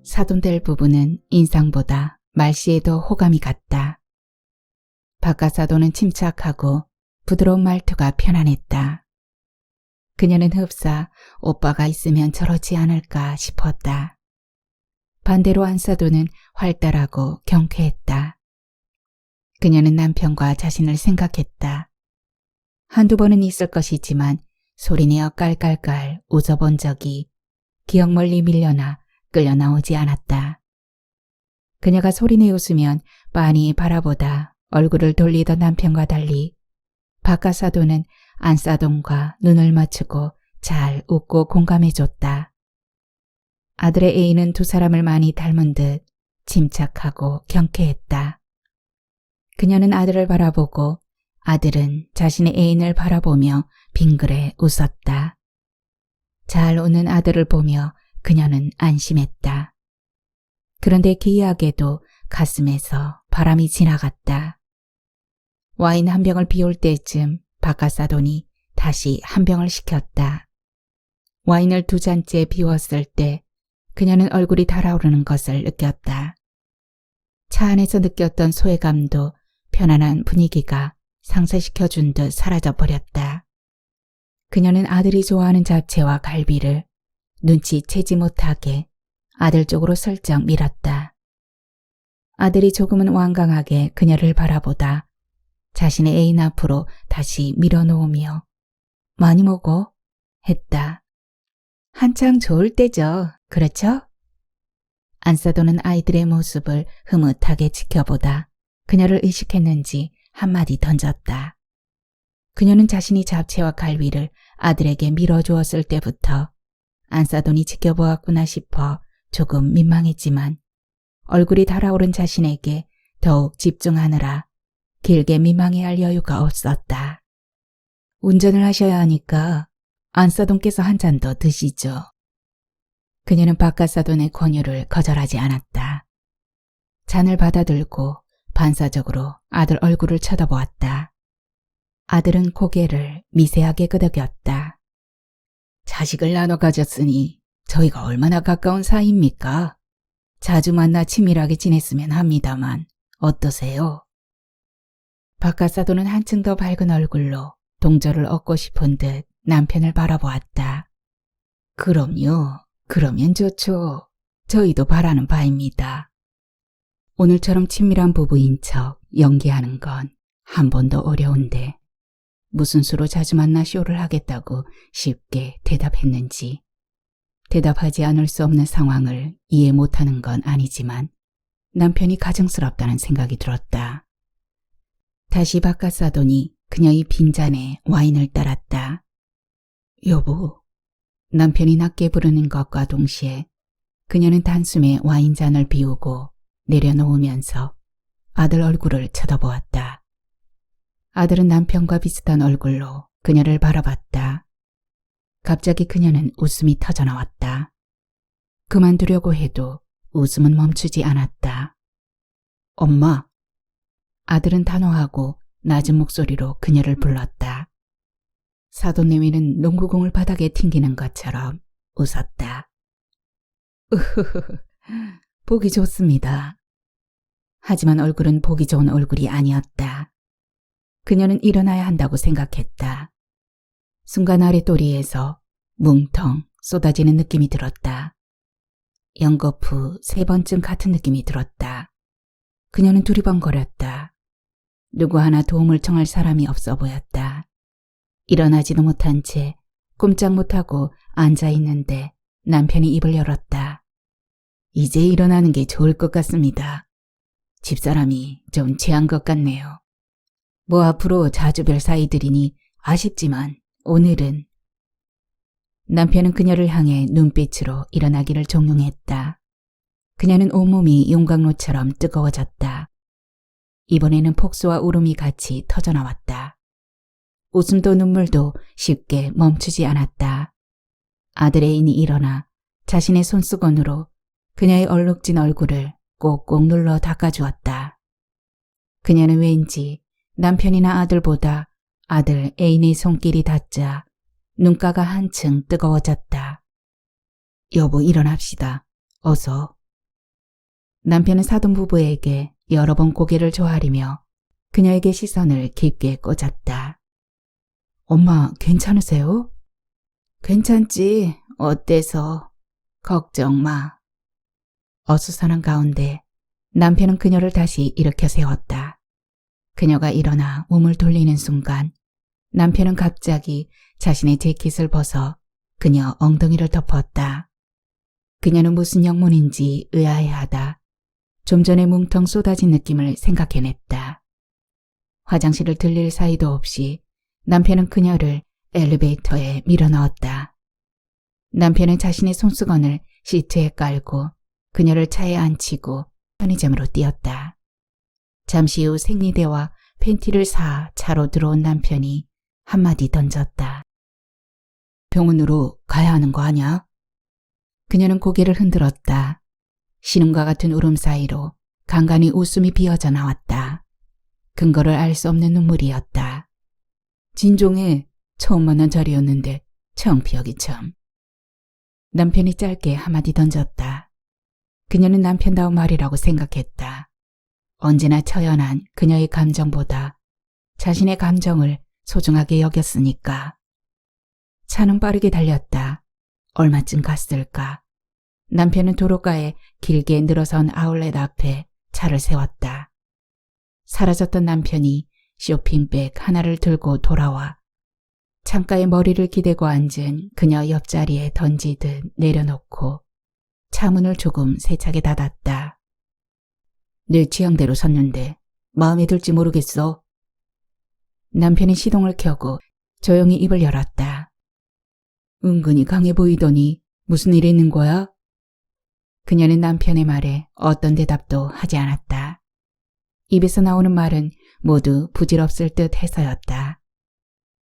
사돈될 부부는 인상보다 말씨에 더 호감이 갔다. 바깥 사돈은 침착하고 부드러운 말투가 편안했다. 그녀는 흡사 오빠가 있으면 저러지 않을까 싶었다. 반대로 안사돈은 활달하고 경쾌했다. 그녀는 남편과 자신을 생각했다. 한두 번은 있을 것이지만 소리내어 깔깔깔 웃어본 적이 기억 멀리 밀려나 끌려 나오지 않았다. 그녀가 소리내 웃으면 빤히 바라보다 얼굴을 돌리던 남편과 달리 바깥 사돈은 안사돈과 눈을 맞추고 잘 웃고 공감해줬다. 아들의 애인은 두 사람을 많이 닮은 듯 침착하고 경쾌했다. 그녀는 아들을 바라보고 아들은 자신의 애인을 바라보며 빙그레 웃었다. 잘 웃는 아들을 보며 그녀는 안심했다. 그런데 기이하게도 가슴에서 바람이 지나갔다. 와인 한 병을 비울 때쯤 바깥 사돈이 다시 한 병을 시켰다. 와인을 2잔째 비웠을 때 그녀는 얼굴이 달아오르는 것을 느꼈다. 차 안에서 느꼈던 소외감도 편안한 분위기가 상쇄시켜준 듯 사라져버렸다. 그녀는 아들이 좋아하는 잡채와 갈비를 눈치채지 못하게 아들 쪽으로 슬쩍 밀었다. 아들이 조금은 완강하게 그녀를 바라보다 자신의 애인 앞으로 다시 밀어놓으며 많이 먹어? 했다. 한창 좋을 때죠. 그렇죠? 안사돈은 아이들의 모습을 흐뭇하게 지켜보다 그녀를 의식했는지 한마디 던졌다. 그녀는 자신이 잡채와 갈비를 아들에게 밀어주었을 때부터 안사돈이 지켜보았구나 싶어 조금 민망했지만 얼굴이 달아오른 자신에게 더욱 집중하느라 길게 민망해할 여유가 없었다. 운전을 하셔야 하니까 안사돈께서 한 잔 더 드시죠. 그녀는 박가사돈의 권유를 거절하지 않았다. 잔을 받아들고 반사적으로 아들 얼굴을 쳐다보았다. 아들은 고개를 미세하게 끄덕였다. 자식을 나눠 가졌으니 저희가 얼마나 가까운 사이입니까? 자주 만나 친밀하게 지냈으면 합니다만 어떠세요? 박가사돈은 한층 더 밝은 얼굴로 동조를 얻고 싶은 듯 남편을 바라보았다. 그럼요. 그러면 좋죠. 저희도 바라는 바입니다. 오늘처럼 친밀한 부부인 척 연기하는 건 한 번도 어려운데 무슨 수로 자주 만나 쇼를 하겠다고 쉽게 대답했는지 대답하지 않을 수 없는 상황을 이해 못하는 건 아니지만 남편이 가증스럽다는 생각이 들었다. 다시 박가사돈이 그녀의 빈잔에 와인을 따랐다. 여보. 남편이 낮게 부르는 것과 동시에 그녀는 단숨에 와인잔을 비우고 내려놓으면서 아들 얼굴을 쳐다보았다. 아들은 남편과 비슷한 얼굴로 그녀를 바라봤다. 갑자기 그녀는 웃음이 터져나왔다. 그만두려고 해도 웃음은 멈추지 않았다. 엄마. 아들은 단호하고 낮은 목소리로 그녀를 불렀다. 사돈내미는 농구공을 바닥에 튕기는 것처럼 웃었다. 으흐흐, 보기 좋습니다. 하지만 얼굴은 보기 좋은 얼굴이 아니었다. 그녀는 일어나야 한다고 생각했다. 순간 아랫도리에서 뭉텅 쏟아지는 느낌이 들었다. 연거푸 3번쯤 같은 느낌이 들었다. 그녀는 두리번거렸다. 누구 하나 도움을 청할 사람이 없어 보였다. 일어나지도 못한 채 꼼짝 못하고 앉아있는데 남편이 입을 열었다. 이제 일어나는 게 좋을 것 같습니다. 집사람이 좀 취한 것 같네요. 뭐 앞으로 자주 뵐 사이들이니 아쉽지만 오늘은. 남편은 그녀를 향해 눈빛으로 일어나기를 종용했다. 그녀는 온몸이 용광로처럼 뜨거워졌다. 이번에는 폭소와 울음이 같이 터져나왔다. 웃음도 눈물도 쉽게 멈추지 않았다. 아들 애인이 일어나 자신의 손수건으로 그녀의 얼룩진 얼굴을 꼭꼭 눌러 닦아주었다. 그녀는 왠지 남편이나 아들보다 아들 애인의 손길이 닿자 눈가가 한층 뜨거워졌다. 여보, 일어납시다. 어서. 남편은 사돈부부에게 여러 번 고개를 조아리며 그녀에게 시선을 깊게 꽂았다. 엄마, 괜찮으세요? 괜찮지. 어때서? 걱정 마. 어수선한 가운데 남편은 그녀를 다시 일으켜 세웠다. 그녀가 일어나 몸을 돌리는 순간 남편은 갑자기 자신의 재킷을 벗어 그녀 엉덩이를 덮었다. 그녀는 무슨 영문인지 의아해하다 좀 전에 뭉텅 쏟아진 느낌을 생각해냈다. 화장실을 들릴 사이도 없이 남편은 그녀를 엘리베이터에 밀어넣었다. 남편은 자신의 손수건을 시트에 깔고 그녀를 차에 앉히고 편의점으로 뛰었다. 잠시 후 생리대와 팬티를 사 차로 들어온 남편이 한마디 던졌다. 병원으로 가야 하는 거 아냐? 그녀는 고개를 흔들었다. 신음과 같은 울음 사이로 간간히 웃음이 비어져 나왔다. 근거를 알 수 없는 눈물이었다. 진종에 처음 만난 자리였는데 창피하기 참. 남편이 짧게 한마디 던졌다. 그녀는 남편다운 말이라고 생각했다. 언제나 처연한 그녀의 감정보다 자신의 감정을 소중하게 여겼으니까. 차는 빠르게 달렸다. 얼마쯤 갔을까? 남편은 도로가에 길게 늘어선 아울렛 앞에 차를 세웠다. 사라졌던 남편이 쇼핑백 하나를 들고 돌아와 창가에 머리를 기대고 앉은 그녀 옆자리에 던지듯 내려놓고 차문을 조금 세차게 닫았다. 내 취향대로 샀는데 마음에 들지 모르겠어. 남편이 시동을 켜고 조용히 입을 열었다. 은근히 강해 보이더니 무슨 일 있는 거야? 그녀는 남편의 말에 어떤 대답도 하지 않았다. 입에서 나오는 말은 모두 부질없을 듯 해서였다.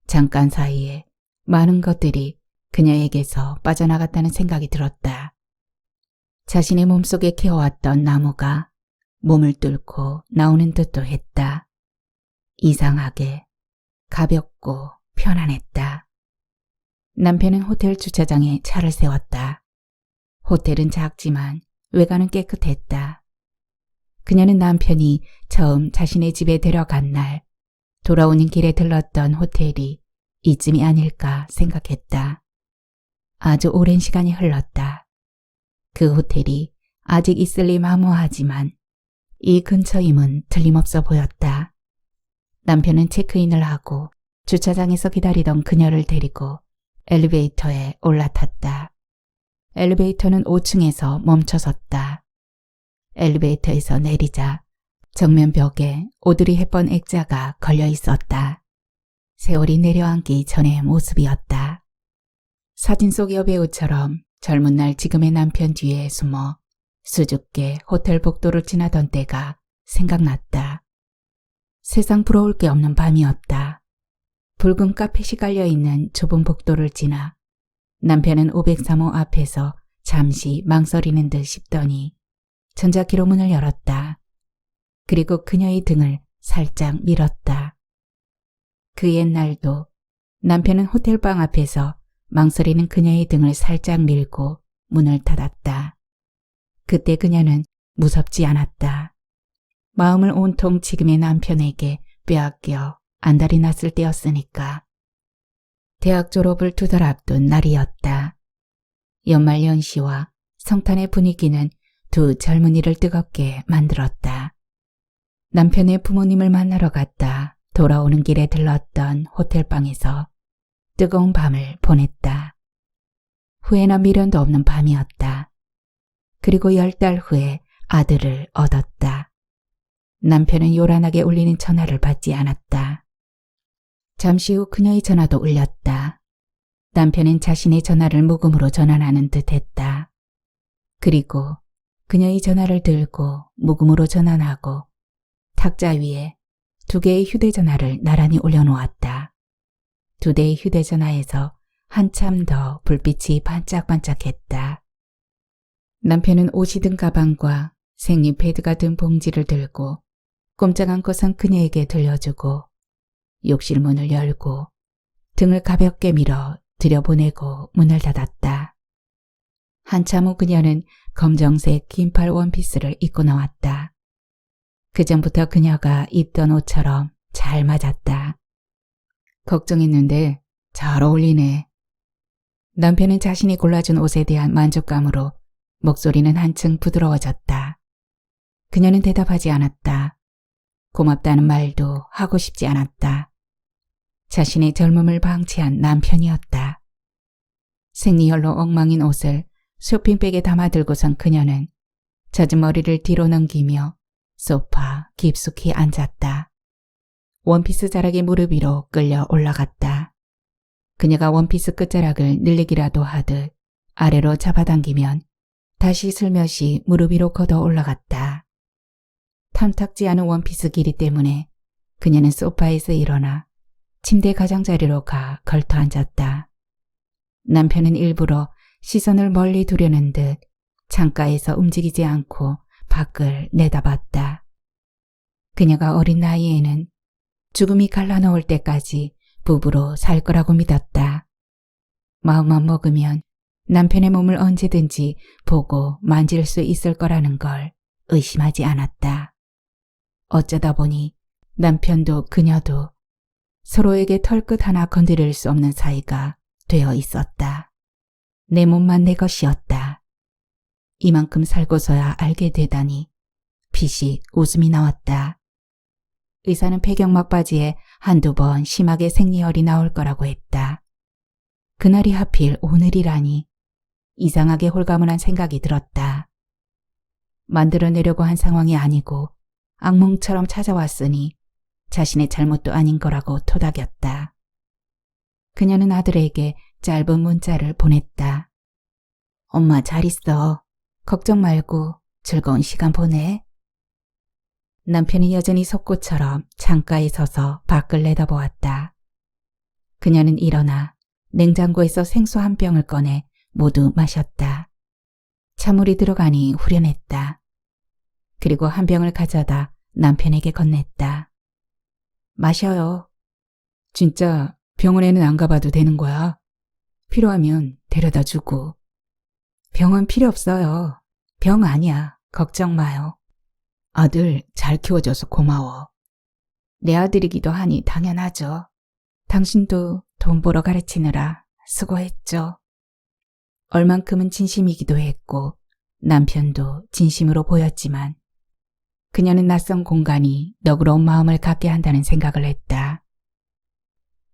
잠깐 사이에 많은 것들이 그녀에게서 빠져나갔다는 생각이 들었다. 자신의 몸속에 키워왔던 나무가 몸을 뚫고 나오는 듯도 했다. 이상하게 가볍고 편안했다. 남편은 호텔 주차장에 차를 세웠다. 호텔은 작지만 외관은 깨끗했다. 그녀는 남편이 처음 자신의 집에 데려간 날 돌아오는 길에 들렀던 호텔이 이쯤이 아닐까 생각했다. 아주 오랜 시간이 흘렀다. 그 호텔이 아직 있을리 마모하지만 이 근처임은 틀림없어 보였다. 남편은 체크인을 하고 주차장에서 기다리던 그녀를 데리고 엘리베이터에 올라탔다. 엘리베이터는 5층에서 멈춰섰다. 엘리베이터에서 내리자 정면 벽에 오드리 헵번 액자가 걸려 있었다. 세월이 내려앉기 전의 모습이었다. 사진 속 여배우처럼 젊은 날 지금의 남편 뒤에 숨어 수줍게 호텔 복도를 지나던 때가 생각났다. 세상 부러울 게 없는 밤이었다. 붉은 카펫이 깔려있는 좁은 복도를 지나 남편은 503호 앞에서 잠시 망설이는 듯 싶더니 전자기로 문을 열었다. 그리고 그녀의 등을 살짝 밀었다. 그 옛날도 남편은 호텔방 앞에서 망설이는 그녀의 등을 살짝 밀고 문을 닫았다. 그때 그녀는 무섭지 않았다. 마음을 온통 지금의 남편에게 빼앗겨 안달이 났을 때였으니까. 대학 졸업을 2달 앞둔 날이었다. 연말 연시와 성탄의 분위기는 두 젊은이를 뜨겁게 만들었다. 남편의 부모님을 만나러 갔다 돌아오는 길에 들렀던 호텔방에서 뜨거운 밤을 보냈다. 후회나 미련도 없는 밤이었다. 그리고 10달 후에 아들을 얻었다. 남편은 요란하게 울리는 전화를 받지 않았다. 잠시 후 그녀의 전화도 울렸다. 남편은 자신의 전화를 무음으로 전환하는 듯 했다. 그리고 그녀의 전화를 들고 무음으로 전환하고 탁자 위에 2개의 휴대전화를 나란히 올려놓았다. 2대의 휴대전화에서 한참 더 불빛이 반짝반짝했다. 남편은 옷이 든 가방과 생리 패드가 든 봉지를 들고 꼼짝 않고선 그녀에게 들려주고 욕실 문을 열고 등을 가볍게 밀어 들여보내고 문을 닫았다. 한참 후 그녀는 검정색 긴팔 원피스를 입고 나왔다. 그전부터 그녀가 입던 옷처럼 잘 맞았다. 걱정했는데 잘 어울리네. 남편은 자신이 골라준 옷에 대한 만족감으로 목소리는 한층 부드러워졌다. 그녀는 대답하지 않았다. 고맙다는 말도 하고 싶지 않았다. 자신의 젊음을 방치한 남편이었다. 생리혈로 엉망인 옷을 쇼핑백에 담아들고선 그녀는 젖은 머리를 뒤로 넘기며 소파 깊숙이 앉았다. 원피스 자락이 무릎 위로 끌려 올라갔다. 그녀가 원피스 끝자락을 늘리기라도 하듯 아래로 잡아당기면 다시 슬며시 무릎 위로 걷어 올라갔다. 탐탁지 않은 원피스 길이 때문에 그녀는 소파에서 일어나 침대 가장자리로 가 걸터 앉았다. 남편은 일부러 시선을 멀리 두려는 듯 창가에서 움직이지 않고 밖을 내다봤다. 그녀가 어린 나이에는 죽음이 갈라놓을 때까지 부부로 살 거라고 믿었다. 마음만 먹으면 남편의 몸을 언제든지 보고 만질 수 있을 거라는 걸 의심하지 않았다. 어쩌다 보니 남편도 그녀도 서로에게 털끝 하나 건드릴 수 없는 사이가 되어 있었다. 내 몸만 내 것이었다. 이만큼 살고서야 알게 되다니 피식 웃음이 나왔다. 의사는 폐경 막바지에 1~2번 심하게 생리혈이 나올 거라고 했다. 그날이 하필 오늘이라니 이상하게 홀가분한 생각이 들었다. 만들어내려고 한 상황이 아니고 악몽처럼 찾아왔으니 자신의 잘못도 아닌 거라고 토닥였다. 그녀는 아들에게 짧은 문자를 보냈다. 엄마 잘 있어. 걱정 말고 즐거운 시간 보내. 남편이 여전히 속고처럼 창가에 서서 밖을 내다보았다. 그녀는 일어나 냉장고에서 생수 한 병을 꺼내 모두 마셨다. 찬물이 들어가니 후련했다. 그리고 한 병을 가져다 남편에게 건넸다. 마셔요. 진짜 병원에는 안 가봐도 되는 거야. 필요하면 데려다 주고. 병은 필요 없어요. 병 아니야. 걱정 마요. 아들 잘 키워줘서 고마워. 내 아들이기도 하니 당연하죠. 당신도 돈 벌어 가르치느라 수고했죠. 얼만큼은 진심이기도 했고 남편도 진심으로 보였지만 그녀는 낯선 공간이 너그러운 마음을 갖게 한다는 생각을 했다.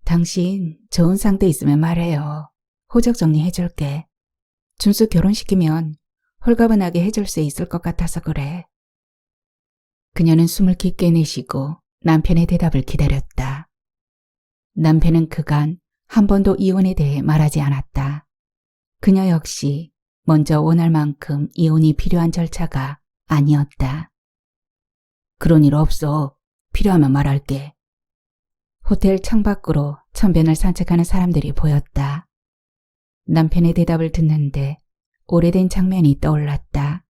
당신 좋은 상대 있으면 말해요. 호적 정리해줄게. 준수 결혼시키면 홀가분하게 해줄 수 있을 것 같아서 그래. 그녀는 숨을 깊게 내쉬고 남편의 대답을 기다렸다. 남편은 그간 한 번도 이혼에 대해 말하지 않았다. 그녀 역시 먼저 원할 만큼 이혼이 필요한 절차가 아니었다. 그런 일 없어. 필요하면 말할게. 호텔 창밖으로 천변을 산책하는 사람들이 보였다. 남편의 대답을 듣는데 오래된 장면이 떠올랐다.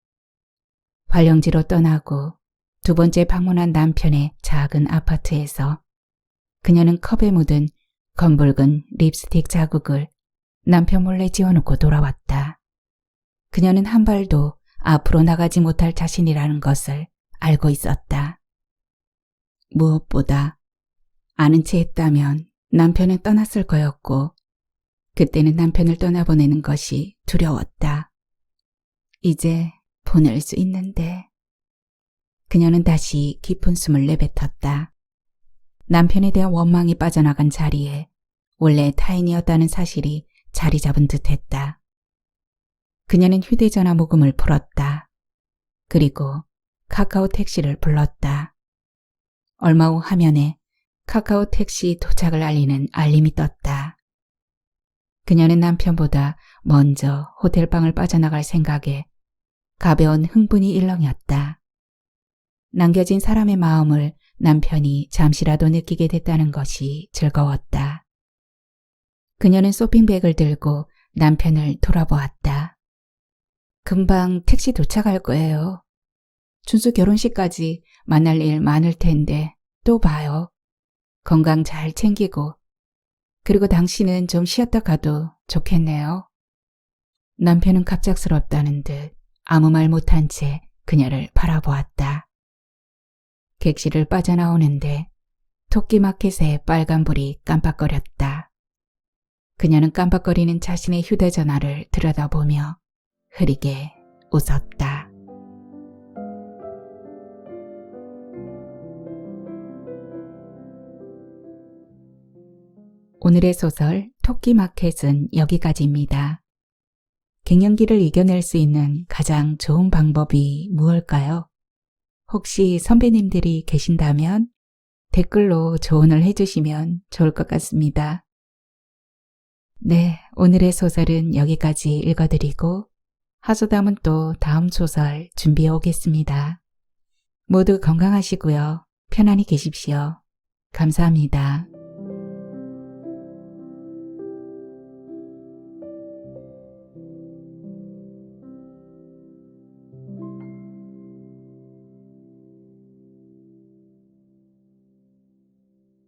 발령지로 떠나고 두 번째 방문한 남편의 작은 아파트에서 그녀는 컵에 묻은 검붉은 립스틱 자국을 남편 몰래 지워놓고 돌아왔다. 그녀는 한 발도 앞으로 나가지 못할 자신이라는 것을 알고 있었다. 무엇보다 아는 채 했다면 남편은 떠났을 거였고 그때는 남편을 떠나보내는 것이 두려웠다. 이제 보낼 수 있는데. 그녀는 다시 깊은 숨을 내뱉었다. 남편에 대한 원망이 빠져나간 자리에 원래 타인이었다는 사실이 자리 잡은 듯했다. 그녀는 휴대전화 모금을 풀었다. 그리고 카카오 택시를 불렀다. 얼마 후 화면에 카카오 택시 도착을 알리는 알림이 떴다. 그녀는 남편보다 먼저 호텔방을 빠져나갈 생각에 가벼운 흥분이 일렁였다. 남겨진 사람의 마음을 남편이 잠시라도 느끼게 됐다는 것이 즐거웠다. 그녀는 쇼핑백을 들고 남편을 돌아보았다. 금방 택시 도착할 거예요. 준수 결혼식까지 만날 일 많을 텐데 또 봐요. 건강 잘 챙기고 그리고 당신은 좀 쉬었다 가도 좋겠네요. 남편은 갑작스럽다는 듯 아무 말 못한 채 그녀를 바라보았다. 객실을 빠져나오는데 토끼마켓의 빨간불이 깜빡거렸다. 그녀는 깜빡거리는 자신의 휴대전화를 들여다보며 흐리게 웃었다. 오늘의 소설 토끼마켓은 여기까지입니다. 갱년기를 이겨낼 수 있는 가장 좋은 방법이 무엇일까요? 혹시 선배님들이 계신다면 댓글로 조언을 해주시면 좋을 것 같습니다. 네, 오늘의 소설은 여기까지 읽어드리고 하소담은 또 다음 소설 준비해 오겠습니다. 모두 건강하시고요. 편안히 계십시오. 감사합니다.